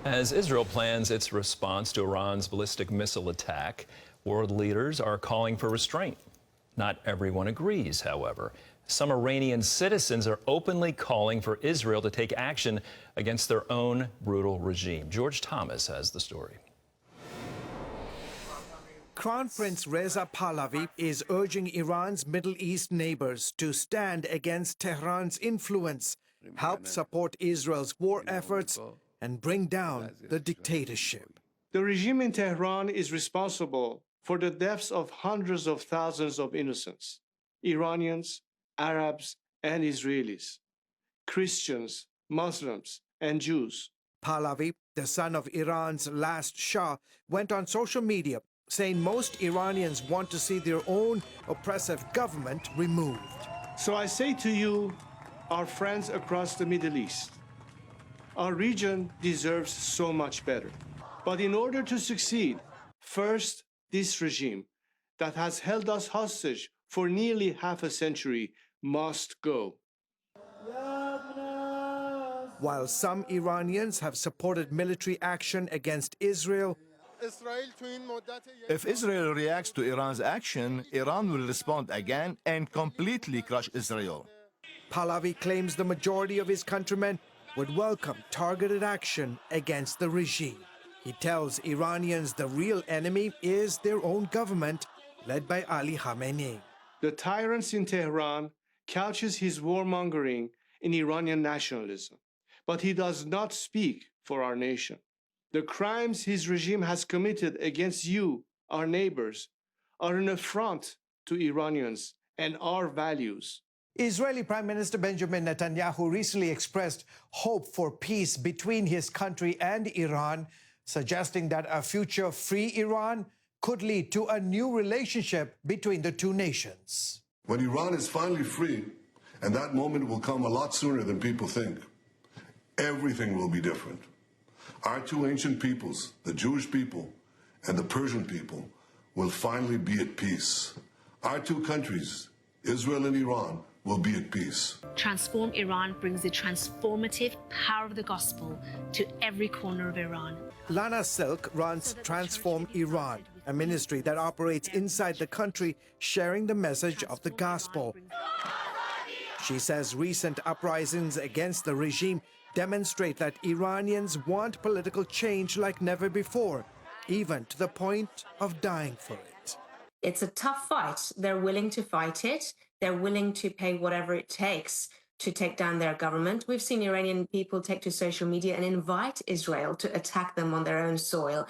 As Israel plans its response to Iran's ballistic missile attack, world leaders are calling for restraint. Not everyone agrees, however. Some Iranian citizens are openly calling for Israel to take action against their own brutal regime. George Thomas has the story. Crown Prince Reza Pahlavi is urging Iran's Middle East neighbors to stand against Tehran's influence, help support Israel's war efforts, and bring down the dictatorship. The regime in Tehran is responsible for the deaths of hundreds of thousands of innocents, Iranians, Arabs, and Israelis, Christians, Muslims, and Jews. Pahlavi, the son of Iran's last Shah, went on social media saying most Iranians want to see their own oppressive government removed. So I say to you, our friends across the Middle East, our region deserves so much better. But in order to succeed, first, this regime that has held us hostage for nearly half a century must go. While some Iranians have supported military action against Israel, if Israel reacts to Iran's action, Iran will respond again and completely crush Israel. Pahlavi claims the majority of his countrymen would welcome targeted action against the regime. He tells Iranians the real enemy is their own government, led by Ali Khamenei. The tyrant in Tehran couches his warmongering in Iranian nationalism, but he does not speak for our nation. The crimes his regime has committed against you, our neighbors, are an affront to Iranians and our values. Israeli Prime Minister Benjamin Netanyahu recently expressed hope for peace between his country and Iran, suggesting that a future free Iran could lead to a new relationship between the two nations. When Iran is finally free, and that moment will come a lot sooner than people think, everything will be different. Our two ancient peoples, the Jewish people and the Persian people, will finally be at peace. Our two countries, Israel and Iran, will be at peace. Transform Iran brings the transformative power of the gospel to every corner of Iran. Lana Silk runs Transform Iran, a ministry that operates inside the country, sharing the message of the gospel. She says recent uprisings against the regime demonstrate that Iranians want political change like never before, even to the point of dying for it. It's a tough fight. They're willing to fight it. They're willing to pay whatever it takes to take down their government. We've seen Iranian people take to social media and invite Israel to attack them on their own soil.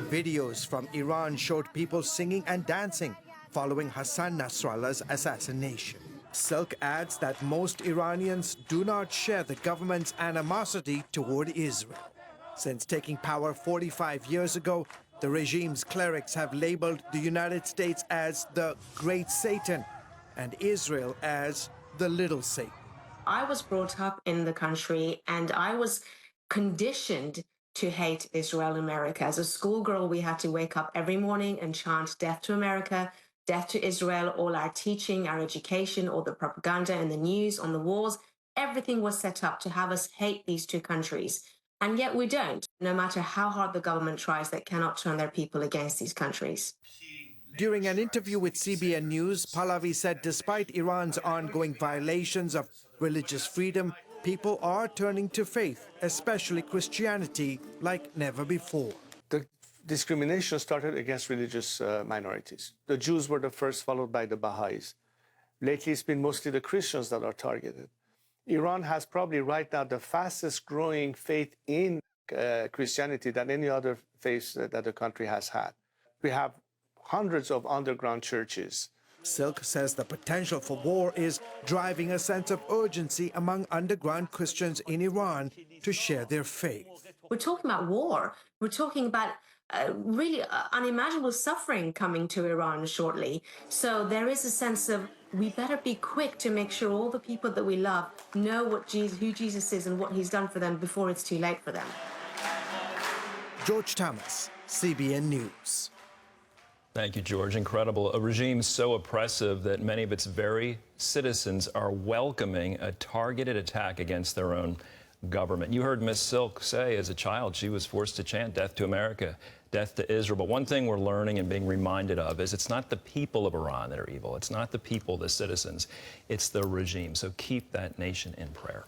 Videos from Iran showed people singing and dancing following Hassan Nasrallah's assassination. Silk adds that most Iranians do not share the government's animosity toward Israel. Since taking power 45 years ago, the regime's clerics have labeled the United States as the Great Satan and Israel as the Little Satan. I was brought up in the country and I was conditioned to hate Israel and America. As a schoolgirl, we had to wake up every morning and chant death to America, death to Israel. All our teaching, our education, all the propaganda and the news on the walls, everything was set up to have us hate these two countries. And yet we don't. No matter how hard the government tries, they cannot turn their people against these countries. During an interview with CBN News, Pahlavi said despite Iran's ongoing violations of religious freedom, people are turning to faith, especially Christianity, like never before. The discrimination started against religious minorities. The Jews were the first, followed by the Baha'is. Lately, it's been mostly the Christians that are targeted. Iran has probably right now the fastest growing faith in Christianity than any other faith that the country has had. We have hundreds of underground churches. Silk says the potential for war is driving a sense of urgency among underground Christians in Iran to share their faith. We're talking about war. We're talking about really unimaginable suffering coming to Iran shortly. So there is a sense of we better be quick to make sure all the people that we love know who Jesus is and what he's done for them before it's too late for them. George Thomas, CBN News. Thank you, George. Incredible. A regime so oppressive that many of its very citizens are welcoming a targeted attack against their own government. You heard Miss Silk say as a child she was forced to chant death to America, death to Israel. But one thing we're learning and being reminded of is it's not the people of Iran that are evil. It's not the people, the citizens. It's the regime. So keep that nation in prayer.